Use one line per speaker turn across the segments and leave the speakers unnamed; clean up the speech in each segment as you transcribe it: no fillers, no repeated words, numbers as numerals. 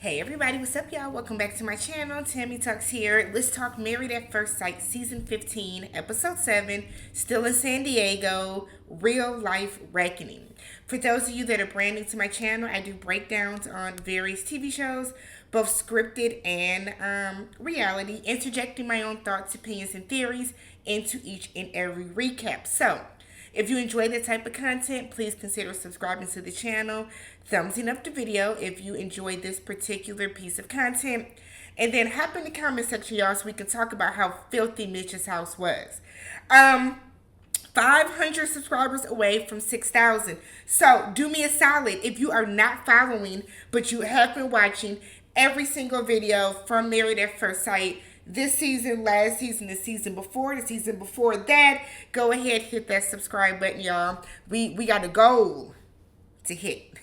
Hey everybody, what's up y'all? Welcome back to my channel. Tammy Talks here. Let's talk Married at First Sight Season 15, Episode 7, Still in San Diego, Real Life Reckoning. For those of you that are brand new to my channel, I do breakdowns on various TV shows, both scripted and reality, interjecting my own thoughts, opinions, and theories into each and every recap. So, if you enjoy that type of content, please consider subscribing to the channel, thumbsing up the video if you enjoy this particular piece of content, and then hop in the comment section, y'all, so we can talk about how filthy Mitch's house was. 500 subscribers away from 6,000. So do me a solid. If you are not following, but you have been watching every single video from Married at First Sight, this season, last season, the season before that, go ahead, hit that subscribe button, y'all. We got a goal to hit.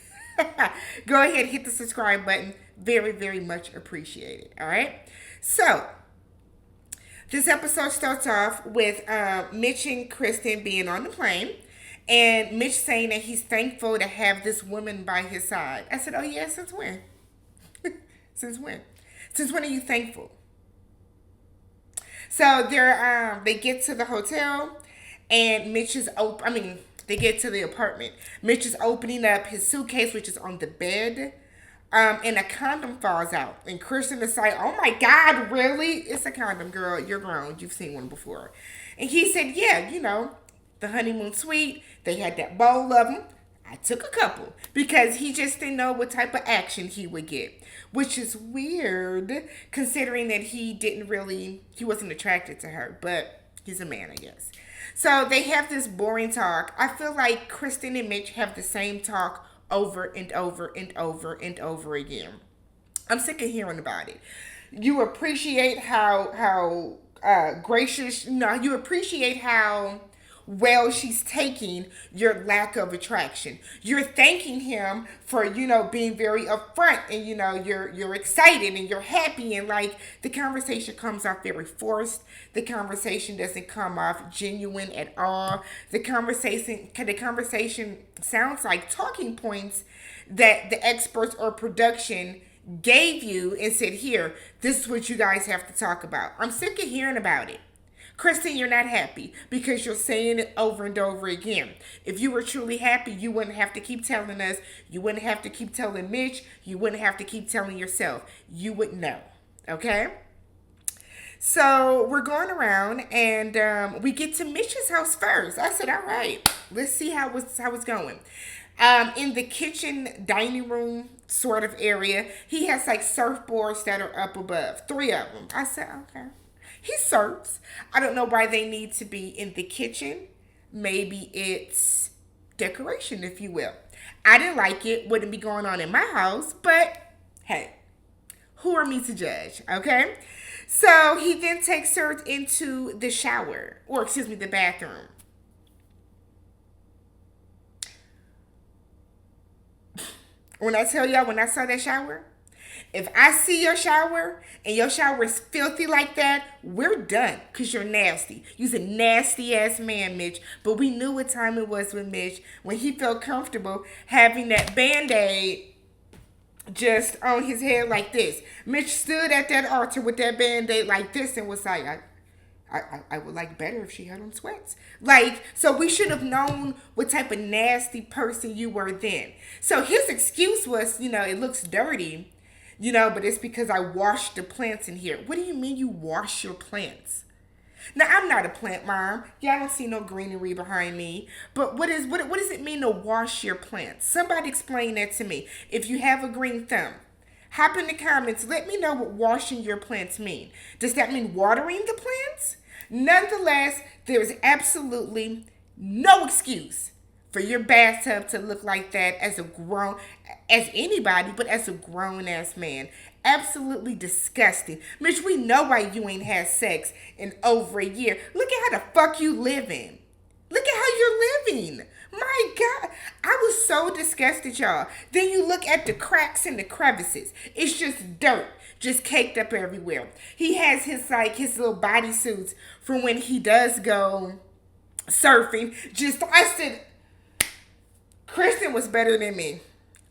Go ahead, hit the subscribe button. Very, very much appreciated. All right. So this episode starts off with Mitch and Krysten being on the plane, and Mitch saying that he's thankful to have this woman by his side. I said, "Oh yeah, since when? Since when? Since when are you thankful?" So they get to the hotel, and they get to the apartment. Mitch is opening up his suitcase, which is on the bed, and a condom falls out. And Krysten is like, "Oh my God, really? It's a condom, girl. You're grown. You've seen one before." And he said, "Yeah, the honeymoon suite. They had that bowl of them. I took a couple because he just didn't know what type of action he would get, which is weird considering that he wasn't attracted to her, but he's a man, I guess." So they have this boring talk. I feel like Krysten and Mitch have the same talk over and over and over and over again. I'm sick of hearing about it. You appreciate how gracious, you appreciate how well she's taking your lack of attraction. You're thanking him for, being very upfront, and you're excited and you're happy, and like the conversation comes off very forced. The conversation doesn't come off genuine at all. The conversation sounds like talking points that the experts or production gave you and said, "Here, this is what you guys have to talk about." I'm sick of hearing about it. Krysten, you're not happy because you're saying it over and over again. If you were truly happy, you wouldn't have to keep telling us. You wouldn't have to keep telling Mitch. You wouldn't have to keep telling yourself. You would know. Okay? So we're going around, and we get to Mitch's house first. I said, "All right, let's see how it's going." In the kitchen dining room sort of area, he has like surfboards that are up above. 3 of them. I said, "Okay." He serves. I don't know why they need to be in the kitchen. Maybe it's decoration, if you will. I didn't like it. Wouldn't be going on in my house. But, hey, who are me to judge, okay? So he then takes her into the shower. Or, excuse me, the bathroom. When I tell y'all, when I saw that shower, if I see your shower and your shower is filthy like that, we're done because you're nasty. You're a nasty ass man, Mitch. But we knew what time it was with Mitch when he felt comfortable having that Band-Aid just on his head like this. Mitch stood at that altar with that Band-Aid like this and was like, I would like better if she had on sweats. Like, so we should have known what type of nasty person you were then. So his excuse was, it looks dirty. But it's because I washed the plants in here. What do you mean you wash your plants? Now, I'm not a plant mom. Y'all don't see no greenery behind me. But what does it mean to wash your plants? Somebody explain that to me. If you have a green thumb, hop in the comments. Let me know what washing your plants mean. Does that mean watering the plants? Nonetheless, there is absolutely no excuse for your bathtub to look like that as anybody, but as a grown-ass man. Absolutely disgusting. Mitch, we know why you ain't had sex in over a year. Look at how the fuck you living. Look at how you're living. My God. I was so disgusted, y'all. Then you look at the cracks and the crevices. It's just dirt. Just caked up everywhere. He has his little bodysuits for when he does go surfing. I said, Krysten was better than me.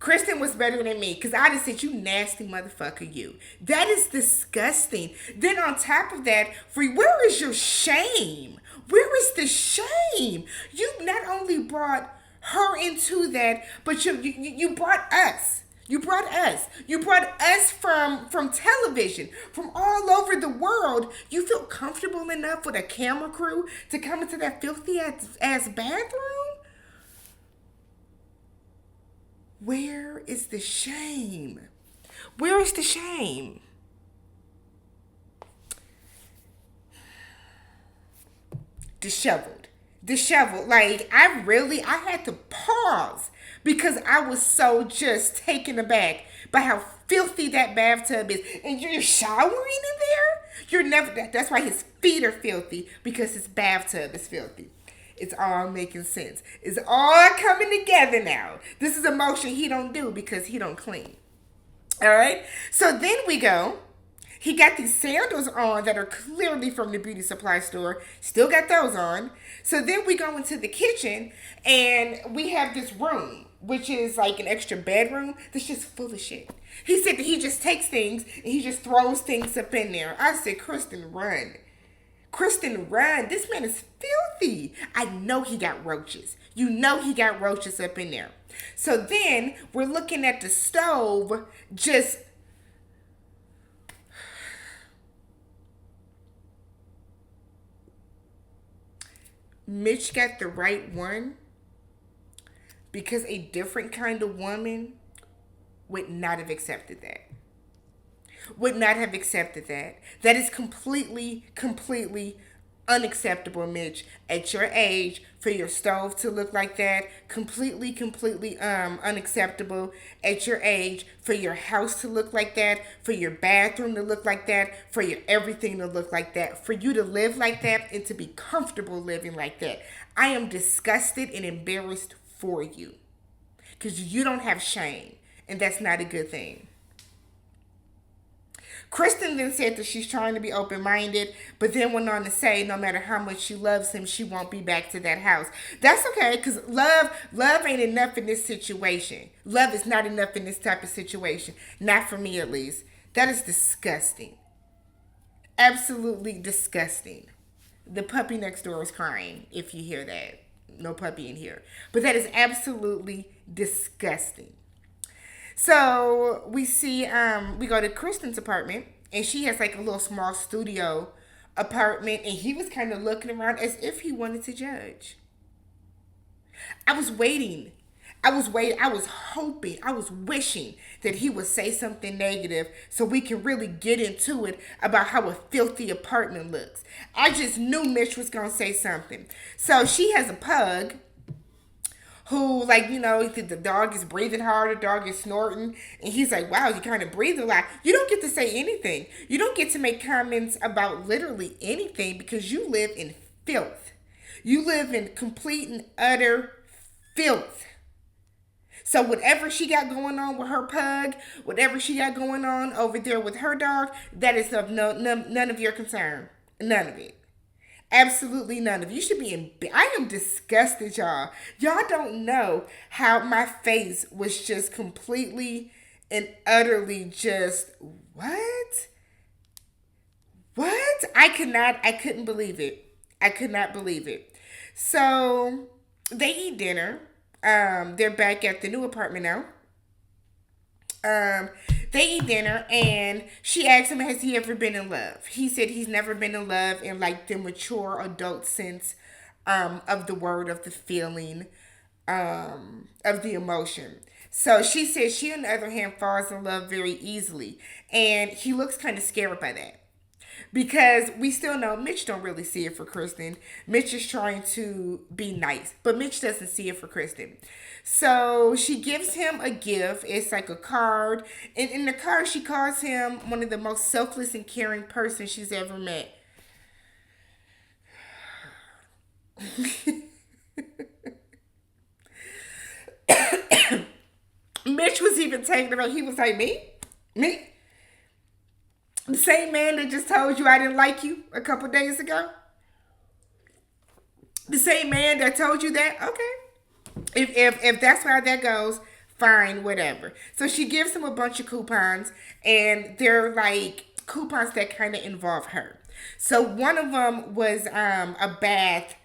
Krysten was better than me because I just said, you nasty motherfucker, you. That is disgusting. Then on top of that, where is your shame? Where is the shame? You not only brought her into that, but you brought us. You brought us. You brought us from television, from all over the world. You feel comfortable enough with a camera crew to come into that filthy ass bathroom? Where is the shame? Where is the shame? Disheveled. Like, I had to pause because I was so just taken aback by how filthy that bathtub is. And you're showering in there? You're never, that's why his feet are filthy, because his bathtub is filthy. It's all making sense. It's all coming together now. This is a motion he don't do because he don't clean. All right? So then we go. He got these sandals on that are clearly from the beauty supply store. Still got those on. So then we go into the kitchen and we have this room, which is like an extra bedroom that's just full of shit. He said that he just takes things and he just throws things up in there. I said, Krysten, run. Krysten, run. This man is filthy. I know he got roaches. You know he got roaches up in there. So then we're looking at the stove just... Mitch got the right one because a different kind of woman would not have accepted that. Would not have accepted that. That is completely unacceptable, Mitch, at your age, for your stove to look like that. Completely unacceptable at your age for your house to look like that, for your bathroom to look like that, for your everything to look like that, for you to live like that and to be comfortable living like that. I am disgusted and embarrassed for you because you don't have shame, and that's not a good thing. Krysten then said that she's trying to be open-minded, but then went on to say no matter how much she loves him, she won't be back to that house. That's okay, because love ain't enough in this situation. Love is not enough in this type of situation. Not for me, at least. That is disgusting. Absolutely disgusting. The puppy next door is crying, if you hear that. No puppy in here. But that is absolutely disgusting. So we see, we go to Krysten's apartment, and she has like a little small studio apartment, and he was kind of looking around as if he wanted to judge. I was waiting. I was hoping, I was wishing that he would say something negative so we can really get into it about how a filthy apartment looks. I just knew Mitch was going to say something. So she has a pug who, like, you know, the dog is breathing hard, the dog is snorting, and he's like, wow, you kind of breathe a lot. You don't get to say anything. You don't get to make comments about literally anything because you live in filth. You live in complete and utter filth. So whatever she got going on with her pug, whatever she got going on over there with her dog, that is of none of your concern. None of it. Absolutely none of you should be in. I am disgusted, y'all. Y'all don't know how my face was just completely and utterly just, what? I couldn't believe it. I could not believe it. So they eat dinner. They're back at the new apartment now. They eat dinner, and she asks him, has he ever been in love? He said he's never been in love in like the mature adult sense of the word, of the feeling, of the emotion. So she says she, on the other hand, falls in love very easily, and he looks kind of scared by that. Because we still know Mitch don't really see it for Krysten. Mitch is trying to be nice, but Mitch doesn't see it for Krysten. So she gives him a gift. It's like a card. And in the card, she calls him one of the most selfless and caring persons she's ever met. Mitch was even taken aback. He was like, me? Me? The same man that just told you I didn't like you a couple days ago? The same man that told you that? Okay. If that's how that goes, Fine, whatever. So she gives him a bunch of coupons, and they're like coupons that kind of involve her. So one of them was a bath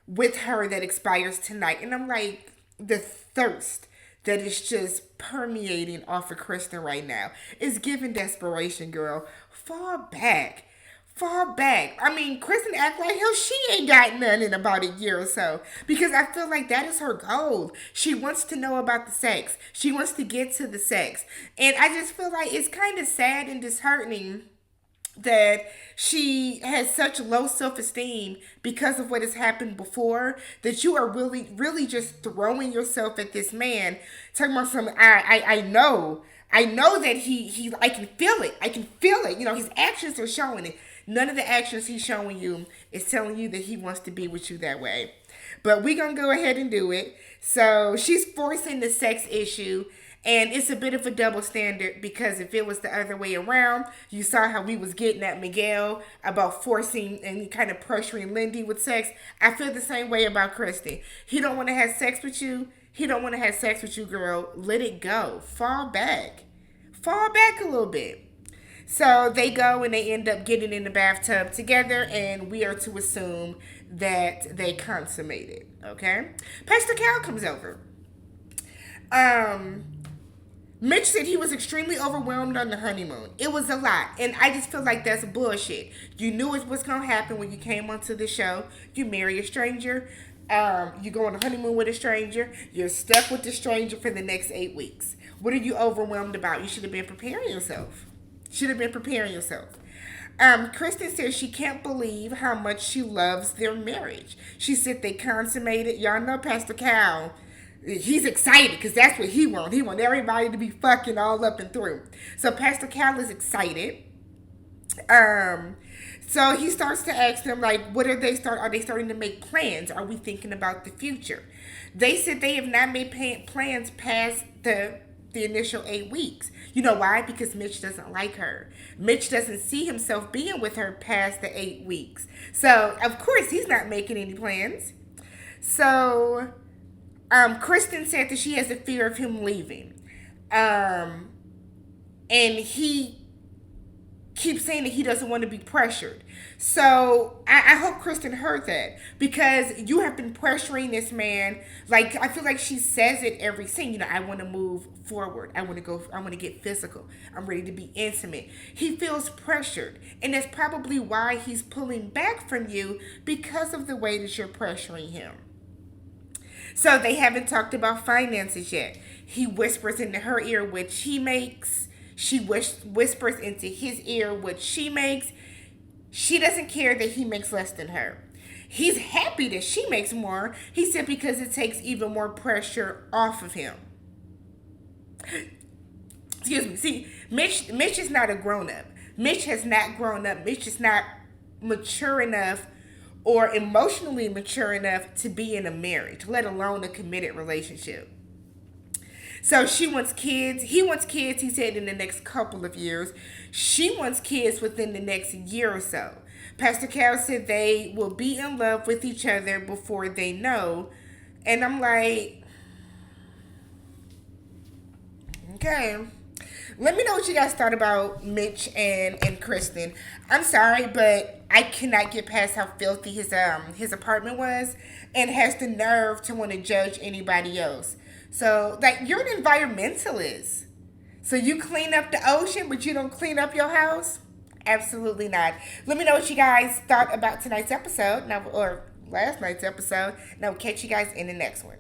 with her that expires tonight, and I'm like, the thirst that is just permeating off of Krysten right now is giving desperation, girl. Fall back. Fall back. I mean, Krysten act like hell she ain't got none in about a year or so. Because I feel like that is her goal. She wants to know about the sex. She wants to get to the sex. And I just feel like it's kind of sad and disheartening that she has such low self-esteem because of what has happened before, that you are really just throwing yourself at this man, talking about some I know that he I can feel it. I can feel it. You know, his actions are showing it. None of the actions he's showing you is telling you that he wants to be with you that way. But we're going to go ahead and do it. So she's forcing the sex issue. And it's a bit of a double standard, because if it was the other way around, you saw how we was getting at Miguel about forcing and kind of pressuring Lindy with sex. I feel the same way about Krysten. He don't want to have sex with you. He don't want to have sex with you, girl. Let it go. Fall back. Fall back a little bit. So they go and they end up getting in the bathtub together, and we are to assume that they consummated. Okay? Pastor Cal comes over. Mitch said he was extremely overwhelmed on the honeymoon. It was a lot. And I just feel like that's bullshit. You knew it was going to happen when you came onto the show. You marry a stranger. You go on a honeymoon with a stranger. You're stuck with the stranger for the next 8 weeks. What are you overwhelmed about? You should have been preparing yourself. Krysten says she can't believe how much she loves their marriage. She said they consummated. Y'all know Pastor Cal. He's excited because that's what he wants. He wants everybody to be fucking all up and through. So Pastor Cal is excited. So he starts to ask them, like, are they starting to make plans? Are we thinking about the future? They said they have not made plans past the initial 8 weeks. You know why? Because Mitch doesn't like her. Mitch doesn't see himself being with her past the 8 weeks. So, of course, he's not making any plans. So, Krysten said that she has a fear of him leaving. And he keeps saying that he doesn't want to be pressured. So I hope Krysten heard that, because you have been pressuring this man. Like, I feel like she says it every scene. You know, I want to move forward. I want to get physical. I'm ready to be intimate. He feels pressured. And that's probably why he's pulling back from you, because of the way that you're pressuring him. So they haven't talked about finances yet. He whispers into her ear what she makes. She whispers into his ear what she makes. She doesn't care that he makes less than her. He's happy that she makes more. He said because it takes even more pressure off of him. Excuse me. See, Mitch is not a grown-up. Mitch has not grown up. Mitch is not mature enough or emotionally mature enough to be in a marriage, let alone a committed relationship. So she wants kids. He wants kids, he said, in the next couple of years. She wants kids within the next year or so. Pastor Cal said they will be in love with each other before they know. And I'm like, okay. Let me know what you guys thought about Mitch and Krysten. I'm sorry, but I cannot get past how filthy his apartment was, and has the nerve to want to judge anybody else. So, like, you're an environmentalist. So you clean up the ocean, but you don't clean up your house? Absolutely not. Let me know what you guys thought about tonight's episode, or last night's episode. And I'll catch you guys in the next one.